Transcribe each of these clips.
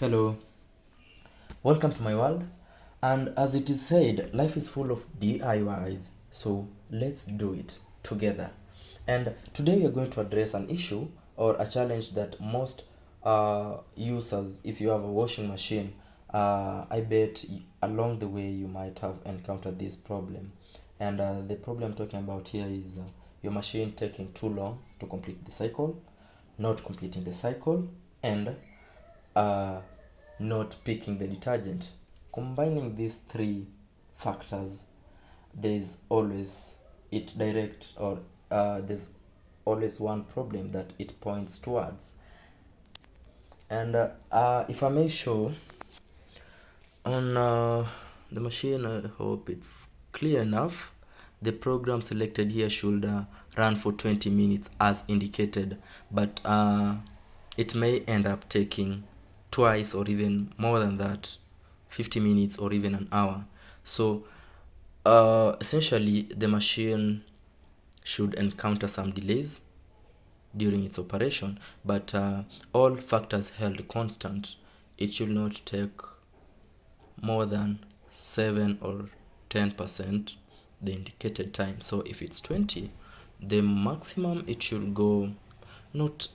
Hello, welcome to my world. And as it is said, life is full of DIYs, so let's do it together. And today we are going to address an issue or a challenge that most users, if you have a washing machine, I bet along the way you might have encountered this problem. And the problem I'm talking about here is your machine taking too long to complete the cycle, not completing the cycle, and uh, not picking the detergent. Combining these three factors, there's always there's always one problem that it points towards. And if I may show on the machine, I hope it's clear enough. The program selected here should run for 20 minutes as indicated, but it may end up taking twice or even more than that, 50 minutes or even an hour. So essentially the machine should encounter some delays during its operation, but all factors held constant, it should not take more than 7 or 10% the indicated time. So if it's 20, the maximum it should go not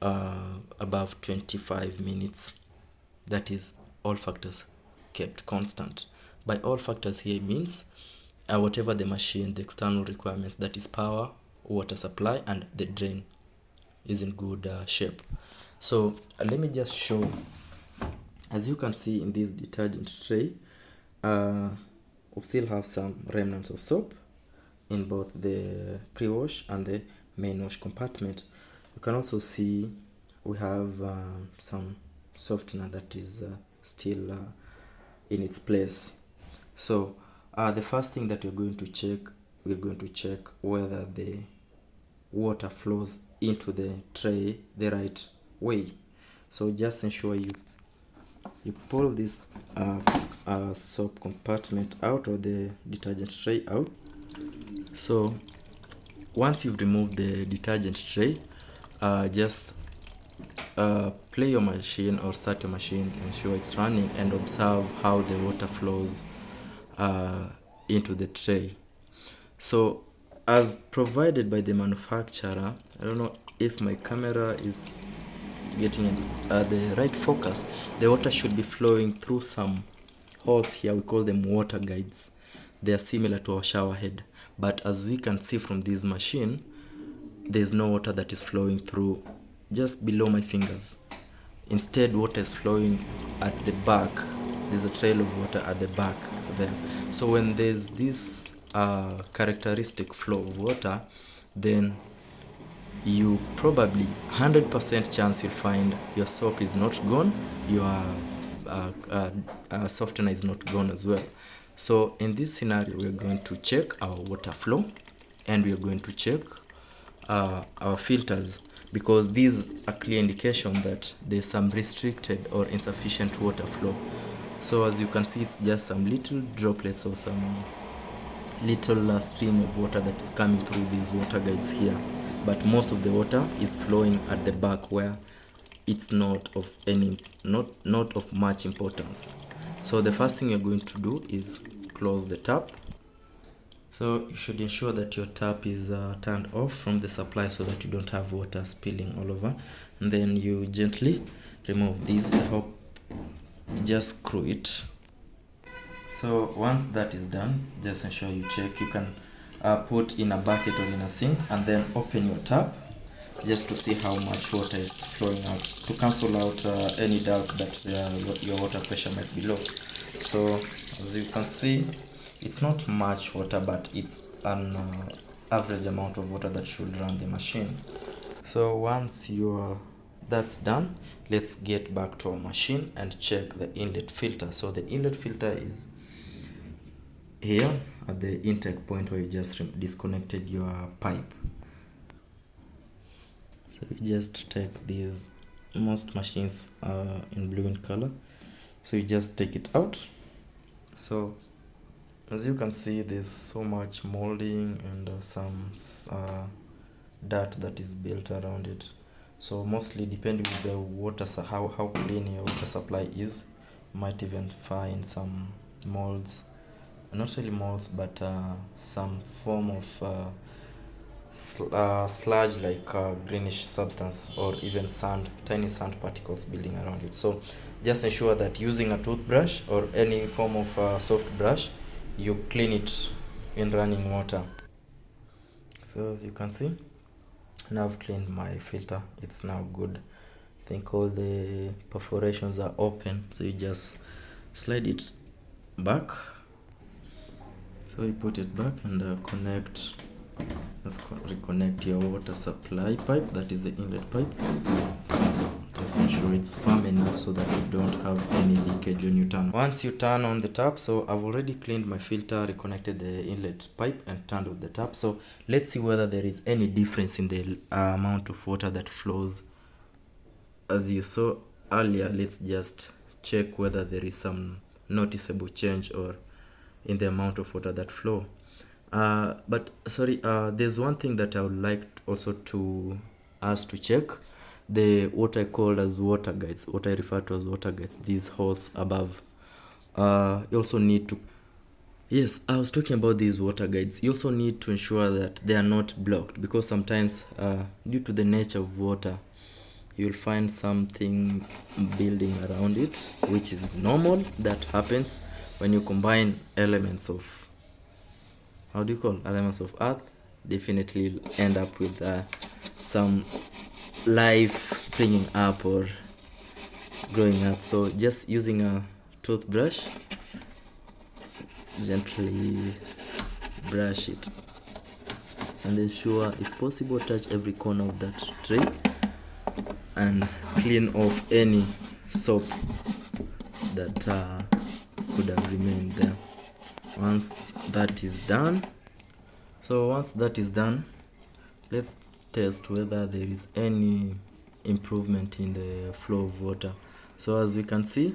above 25 minutes. That is all factors kept constant. By all factors here means whatever the machine, the external requirements, that is power, water supply, and the drain is in good shape. So let me just show. As you can see in this detergent tray, we still have some remnants of soap in both the pre-wash and the main wash compartment. You can also see we have some softener that is still in its place. So the first thing that we're going to check whether the water flows into the tray the right way. So just ensure you pull this soap compartment out, or the detergent tray out. So once you've removed the detergent tray, just play your machine or start your machine, ensure it's running, and observe how the water flows into the tray. So as provided by the manufacturer, I don't know if my camera is getting the right focus. The water should be flowing through some holes here. We call them water guides. They are similar to our shower head, but as we can see from this machine, there's no water that is flowing through just below my fingers. Instead, water is flowing at the back. There's a trail of water at the back there. So when there's this characteristic flow of water, then you probably 100% chance you'll find your soap is not gone, your softener is not gone as well. So in this scenario, we're going to check our water flow, and we're going to check our filters, because these are clear indication that there's some restricted or insufficient water flow. So as you can see, it's just some little droplets or some little stream of water that is coming through these water guides here, but most of the water is flowing at the back where it's not of much importance. So the first thing you're going to do is close the tap. So you should ensure that your tap is turned off from the supply so that you don't have water spilling all over. And then you gently remove this. I hope you just screw it. So once that is done, just ensure you check. You can put in a bucket or in a sink, and then open your tap just to see how much water is flowing out, to cancel out any doubt that your water pressure might be low. So as you can see, it's not much water, but it's an average amount of water that should run the machine. So once that's done, let's get back to our machine and check the inlet filter. So the inlet filter is here at the intake point where you just disconnected your pipe. So you just take these, most machines are in blue in color, so you just take it out. So as you can see, there's so much molding and some dirt that is built around it. So mostly depending with the water, how clean your water supply is, you might even find some molds, not really molds, but some form of sludge, like greenish substance, or even sand, tiny sand particles building around it. So just ensure that using a toothbrush or any form of soft brush, you clean it in running water. So as you can see, now I've cleaned my filter. It's now good. I think all the perforations are open, so you just slide it back. So you put it back and connect. Let's reconnect your water supply pipe, that is the inlet pipe. Just ensure it's firm enough so that you don't have any leakage when you turn. Once you turn on the tap, so I've already cleaned my filter, reconnected the inlet pipe and turned on the tap. So let's see whether there is any difference in the amount of water that flows. As you saw earlier, let's just check whether there is some noticeable change or in the amount of water that flow. There's one thing that I would like also to us to check. The what I call as water guides, what I refer to as water guides, these holes above. You also need to, yes, I was talking about these water guides. You also need to ensure that they are not blocked, because sometimes due to the nature of water, you'll find something building around it, which is normal. That happens when you combine elements of, elements of earth. Definitely you'll end up with some life springing up or growing up. So just using a toothbrush, gently brush it and ensure, if possible, touch every corner of that tray and clean off any soap that could have remained there. Once that is done, let's test whether there is any improvement in the flow of water. So as we can see,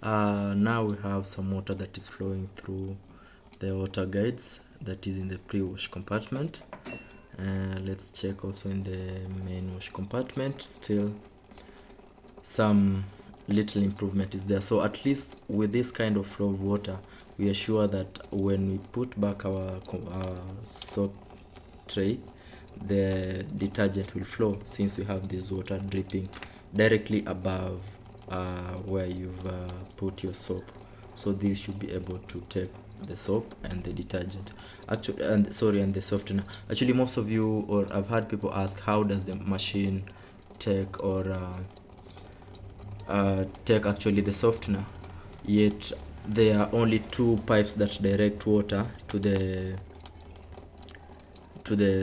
now we have some water that is flowing through the water guides that is in the pre-wash compartment. Let's check also in the main wash compartment. Still some little improvement is there. So at least with this kind of flow of water, we are sure that when we put back our soap tray, the detergent will flow, since we have this water dripping directly above where you've put your soap. So this should be able to take the soap and the detergent, and the softener. Actually, most of you, or I've had people ask, how does the machine take actually the softener, yet there are only two pipes that direct water to the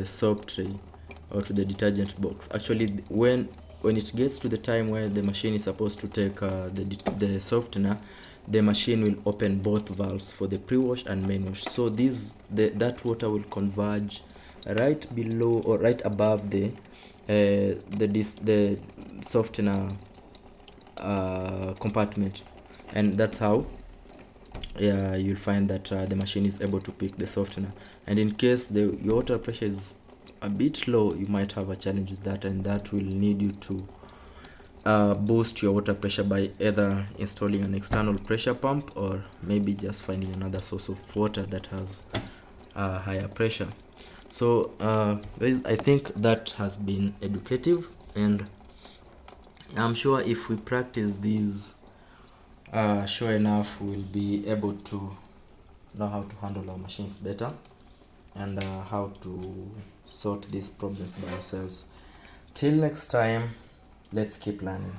soap tray or to the detergent box. Actually, when it gets to the time where the machine is supposed to take the softener, the machine will open both valves for the pre-wash and main wash. So that water will converge right below or right above the softener compartment, and that's how you'll find that the machine is able to pick the softener. And in case your water pressure is a bit low, you might have a challenge with that, and that will need you to boost your water pressure by either installing an external pressure pump, or maybe just finding another source of water that has higher pressure. So guys, I think that has been educative, and I'm sure if we practice these, sure enough we'll be able to know how to handle our machines better, and how to sort these problems by ourselves. Till next time, let's keep learning.